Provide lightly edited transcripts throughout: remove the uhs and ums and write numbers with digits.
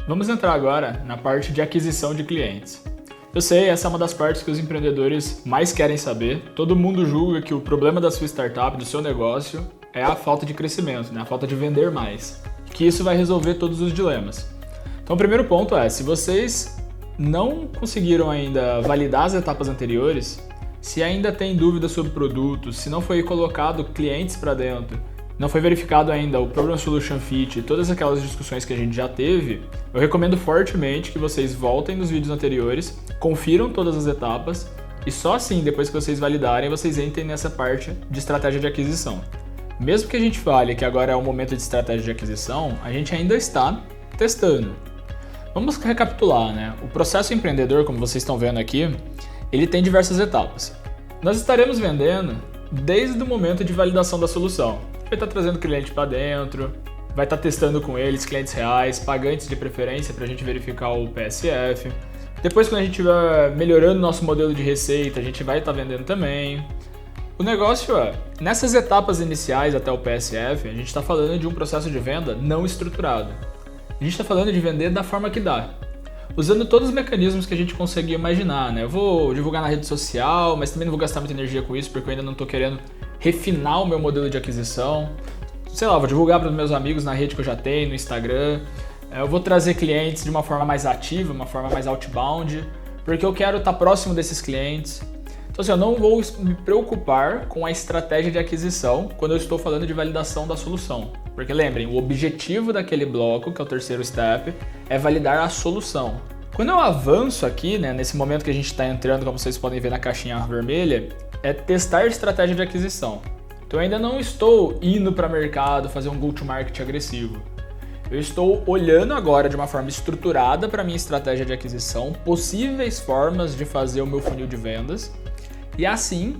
Vamos entrar agora na parte de aquisição de clientes. Eu sei, essa é uma das partes que os empreendedores mais querem saber. Todo mundo julga que o problema da sua startup, do seu negócio, é a falta de crescimento, né? A falta de vender mais. Que isso vai resolver todos os dilemas. Então o primeiro ponto é, se vocês não conseguiram ainda validar as etapas anteriores, se ainda tem dúvidas sobre o produto, se não foi colocado clientes para dentro, não foi verificado ainda o Problem Solution Fit, todas aquelas discussões que a gente já teve, eu recomendo fortemente que vocês voltem nos vídeos anteriores, confiram todas as etapas e só assim, depois que vocês validarem, vocês entrem nessa parte de estratégia de aquisição. Mesmo que a gente fale que agora é o momento de estratégia de aquisição, a gente ainda está testando. Vamos recapitular, né? O processo empreendedor, como vocês estão vendo aqui, ele tem diversas etapas. Nós estaremos vendendo desde o momento de validação da solução. Vai estar trazendo cliente para dentro, vai estar testando com eles, clientes reais, pagantes de preferência para a gente verificar o PSF. Depois, quando a gente estiver melhorando nosso modelo de receita, a gente vai estar vendendo também. O negócio é, nessas etapas iniciais até o PSF, a gente está falando de um processo de venda não estruturado. A gente está falando de vender da forma que dá, usando todos os mecanismos que a gente conseguir imaginar, né? Eu vou divulgar na rede social, mas também não vou gastar muita energia com isso, porque eu ainda não estou querendo refinar o meu modelo de aquisição. Sei lá, vou divulgar para os meus amigos na rede que eu já tenho, no Instagram. Eu vou trazer clientes de uma forma mais ativa, uma forma mais outbound, porque eu quero estar próximo desses clientes. Então assim, eu não vou me preocupar com a estratégia de aquisição quando eu estou falando de validação da solução. Porque lembrem, o objetivo daquele bloco, que é o terceiro step, é validar a solução. Quando eu avanço aqui, né, nesse momento que a gente está entrando, como vocês podem ver na caixinha vermelha, é testar estratégia de aquisição. Então eu ainda não estou indo para o mercado fazer um go-to-market agressivo. Eu estou olhando agora de uma forma estruturada para a minha estratégia de aquisição, possíveis formas de fazer o meu funil de vendas, e assim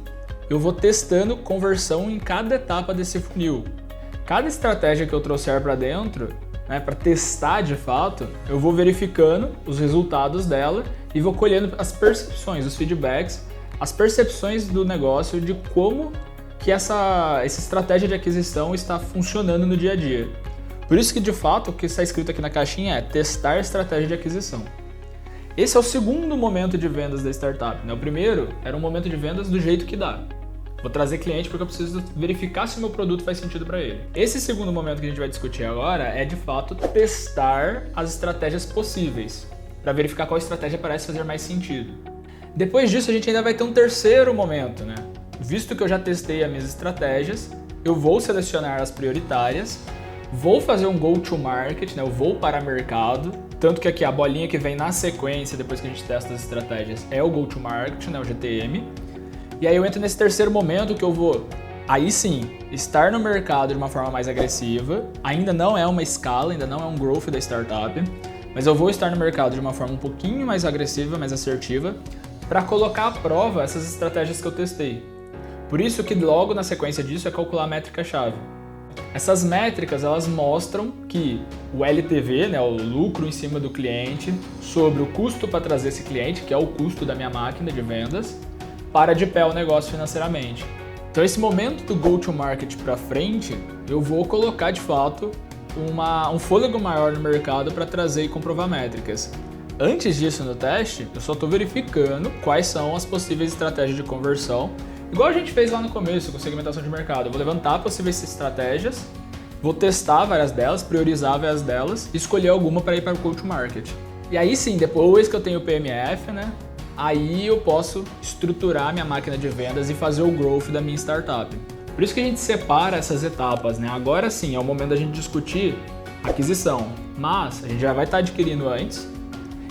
eu vou testando conversão em cada etapa desse funil. Cada estratégia que eu trouxer para dentro, né, para testar de fato, eu vou verificando os resultados dela e vou colhendo as percepções, os feedbacks, as percepções do negócio de como que essa estratégia de aquisição está funcionando no dia a dia. Por isso que de fato o que está escrito aqui na caixinha é testar a estratégia de aquisição. Esse é o segundo momento de vendas da startup, né? O primeiro era um momento de vendas do jeito que dá. Vou trazer cliente porque eu preciso verificar se o meu produto faz sentido para ele. Esse segundo momento que a gente vai discutir agora é de fato testar as estratégias possíveis, para verificar qual estratégia parece fazer mais sentido. Depois disso a gente ainda vai ter um terceiro momento, né? Visto que eu já testei as minhas estratégias, eu vou selecionar as prioritárias, vou fazer um go-to-market, né? Eu vou para mercado, tanto que aqui a bolinha que vem na sequência depois que a gente testa as estratégias é o go-to-market, né? O GTM. E aí eu entro nesse terceiro momento que eu vou, aí sim, estar no mercado de uma forma mais agressiva. Ainda não é uma escala, ainda não é um growth da startup, mas eu vou estar no mercado de uma forma um pouquinho mais agressiva, mais assertiva, para colocar à prova essas estratégias que eu testei. Por isso que logo na sequência disso é calcular a métrica-chave. Essas métricas, elas mostram que o LTV, né, o lucro em cima do cliente, sobre o custo para trazer esse cliente, que é o custo da minha máquina de vendas, para de pé o negócio financeiramente. Então esse momento do go-to-market para frente, eu vou colocar de fato um fôlego maior no mercado para trazer e comprovar métricas. Antes disso no teste, eu só estou verificando quais são as possíveis estratégias de conversão, igual a gente fez lá no começo com segmentação de mercado. Eu vou levantar possíveis estratégias, vou testar várias delas, priorizar várias delas e escolher alguma para ir para o go-to-market. E aí sim, depois que eu tenho o PMF, né? Aí eu posso estruturar minha máquina de vendas e fazer o growth da minha startup. Por isso que a gente separa essas etapas, né? Agora sim, é o momento da gente discutir aquisição, mas a gente já vai estar adquirindo antes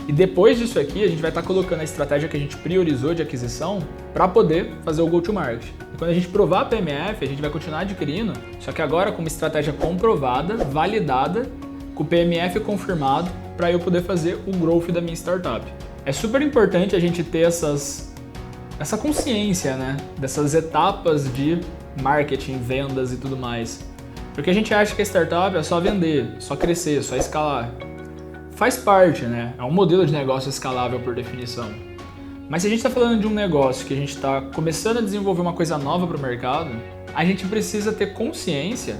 e depois disso aqui a gente vai estar colocando a estratégia que a gente priorizou de aquisição para poder fazer o go-to-market. E quando a gente provar a PMF, a gente vai continuar adquirindo, só que agora com uma estratégia comprovada, validada, com o PMF confirmado, para eu poder fazer o growth da minha startup. É super importante a gente ter essa consciência, né, dessas etapas de marketing, vendas e tudo mais. Porque a gente acha que a startup é só vender, só crescer, só escalar. Faz parte, né? É um modelo de negócio escalável por definição. Mas se a gente está falando de um negócio que a gente está começando a desenvolver uma coisa nova para o mercado, a gente precisa ter consciência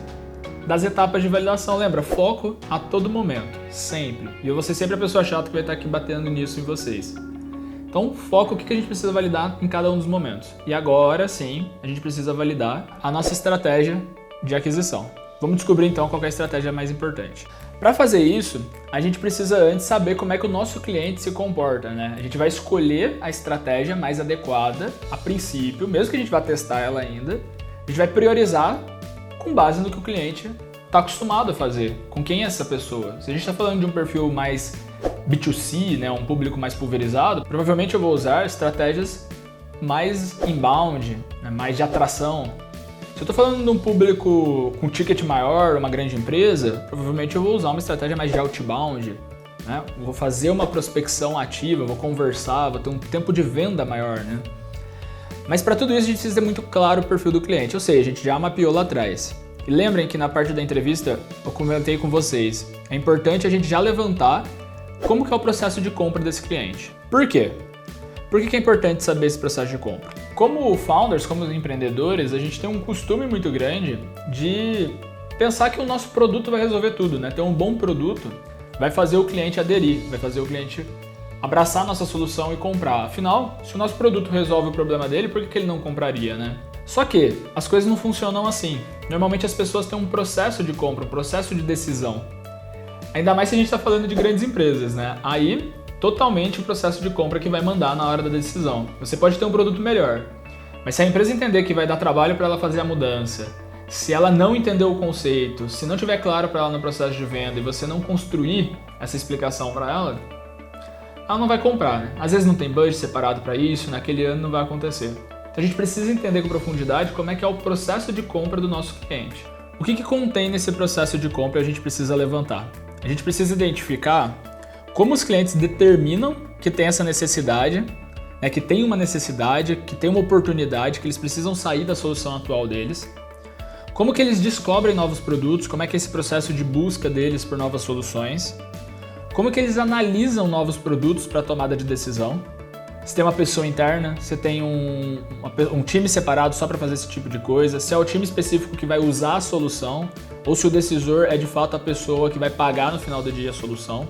das etapas de validação. Lembra, foco a todo momento, sempre. E eu vou ser sempre a pessoa chata que vai estar aqui batendo nisso em vocês. Então, foco o que a gente precisa validar em cada um dos momentos. E agora sim, a gente precisa validar a nossa estratégia de aquisição. Vamos descobrir então qual é a estratégia mais importante. Para fazer isso, a gente precisa antes saber como é que o nosso cliente se comporta, né? A gente vai escolher a estratégia mais adequada a princípio, mesmo que a gente vá testar ela ainda. A gente vai priorizar com base no que o cliente está acostumado a fazer, com quem é essa pessoa. Se a gente está falando de um perfil mais B2C, né, um público mais pulverizado, provavelmente eu vou usar estratégias mais inbound, né, mais de atração. Se eu estou falando de um público com ticket maior, uma grande empresa, provavelmente eu vou usar uma estratégia mais de outbound, né? Vou fazer uma prospecção ativa, vou conversar, vou ter um tempo de venda maior, né? Mas para tudo isso a gente precisa ter muito claro o perfil do cliente, ou seja, a gente já mapeou lá atrás. E lembrem que na parte da entrevista eu comentei com vocês, é importante a gente já levantar como que é o processo de compra desse cliente. Por quê? Por que é importante saber esse processo de compra? Como founders, como empreendedores, a gente tem um costume muito grande de pensar que o nosso produto vai resolver tudo, né? Ter um bom produto vai fazer o cliente aderir, vai fazer o cliente abraçar a nossa solução e comprar. Afinal, se o nosso produto resolve o problema dele, por que ele não compraria, né? Só que as coisas não funcionam assim. Normalmente as pessoas têm um processo de compra, um processo de decisão. Ainda mais se a gente está falando de grandes empresas, né? Aí, totalmente o processo de compra que vai mandar na hora da decisão. Você pode ter um produto melhor, mas se a empresa entender que vai dar trabalho para ela fazer a mudança, se ela não entender o conceito, se não tiver claro para ela no processo de venda e você não construir essa explicação para ela não vai comprar, né? Às vezes não tem budget separado para isso, naquele ano não vai acontecer. Então a gente precisa entender com profundidade como é que é o processo de compra do nosso cliente. O que contém nesse processo de compra a gente precisa levantar? A gente precisa identificar como os clientes determinam que tem essa necessidade, né, que tem uma necessidade, que tem uma oportunidade, que eles precisam sair da solução atual deles. Como que eles descobrem novos produtos, como é que é esse processo de busca deles por novas soluções. Como que eles analisam novos produtos para tomada de decisão. Se tem uma pessoa interna, se tem um time separado só para fazer esse tipo de coisa, se é o time específico que vai usar a solução, ou se o decisor é de fato a pessoa que vai pagar no final do dia a solução.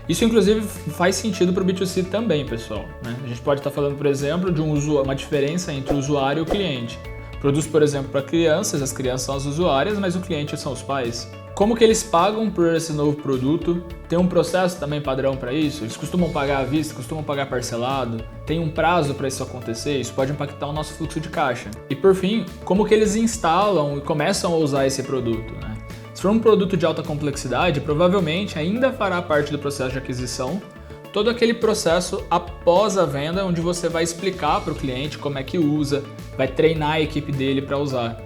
Isso, inclusive, faz sentido para o B2C também, pessoal, né? A gente pode estar falando, por exemplo, de uma diferença entre o usuário e o cliente. Produz, por exemplo, para crianças, as crianças são as usuárias, mas o cliente são os pais. Como que eles pagam por esse novo produto? Tem um processo também padrão para isso? Eles costumam pagar à vista, costumam pagar parcelado? Tem um prazo para isso acontecer? Isso pode impactar o nosso fluxo de caixa. E por fim, como que eles instalam e começam a usar esse produto, né? Se for um produto de alta complexidade, provavelmente ainda fará parte do processo de aquisição todo aquele processo após a venda, onde você vai explicar para o cliente como é que usa, vai treinar a equipe dele para usar.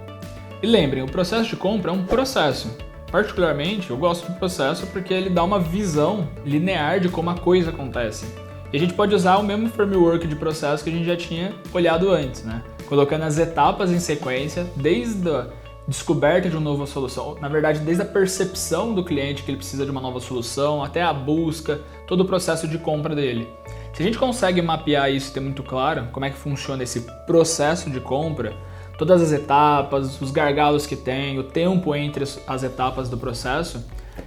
E lembrem, o processo de compra é um processo. Particularmente, eu gosto do processo porque ele dá uma visão linear de como a coisa acontece. E a gente pode usar o mesmo framework de processo que a gente já tinha olhado antes, né? Colocando as etapas em sequência, desde a descoberta de uma nova solução, na verdade, desde a percepção do cliente que ele precisa de uma nova solução, até a busca, todo o processo de compra dele. Se a gente consegue mapear isso e ter muito claro como é que funciona esse processo de compra, todas as etapas, os gargalos que tem, o tempo entre as etapas do processo,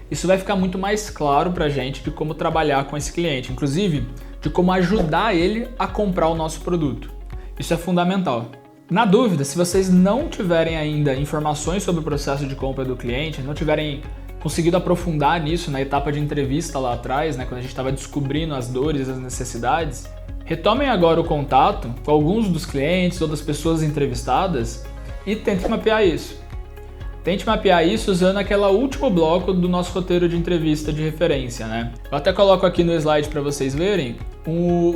isso vai ficar muito mais claro para a gente de como trabalhar com esse cliente, inclusive de como ajudar ele a comprar o nosso produto. Isso é fundamental. Na dúvida, se vocês não tiverem ainda informações sobre o processo de compra do cliente, não tiverem conseguido aprofundar nisso na etapa de entrevista lá atrás, né, quando a gente estava descobrindo as dores e as necessidades, retomem agora o contato com alguns dos clientes ou das pessoas entrevistadas e tentem mapear isso. Tente mapear isso usando aquele último bloco do nosso roteiro de entrevista de referência, né? Eu até coloco aqui no slide para vocês verem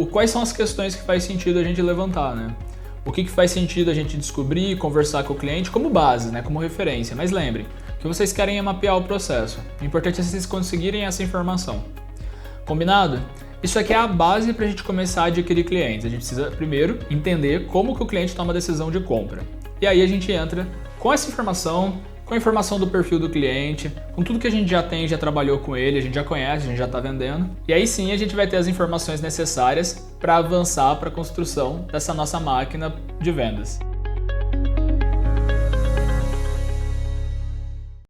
quais são as questões que faz sentido a gente levantar, né? O que faz sentido a gente descobrir e conversar com o cliente como base, né? Como referência. Mas lembrem, o que vocês querem é mapear o processo. O importante é vocês conseguirem essa informação. Combinado? Isso aqui é a base para a gente começar a adquirir clientes. A gente precisa primeiro entender como que o cliente toma a decisão de compra. E aí a gente entra com essa informação, com a informação do perfil do cliente, com tudo que a gente já tem, já trabalhou com ele, a gente já conhece, a gente já está vendendo. E aí sim a gente vai ter as informações necessárias para avançar para a construção dessa nossa máquina de vendas.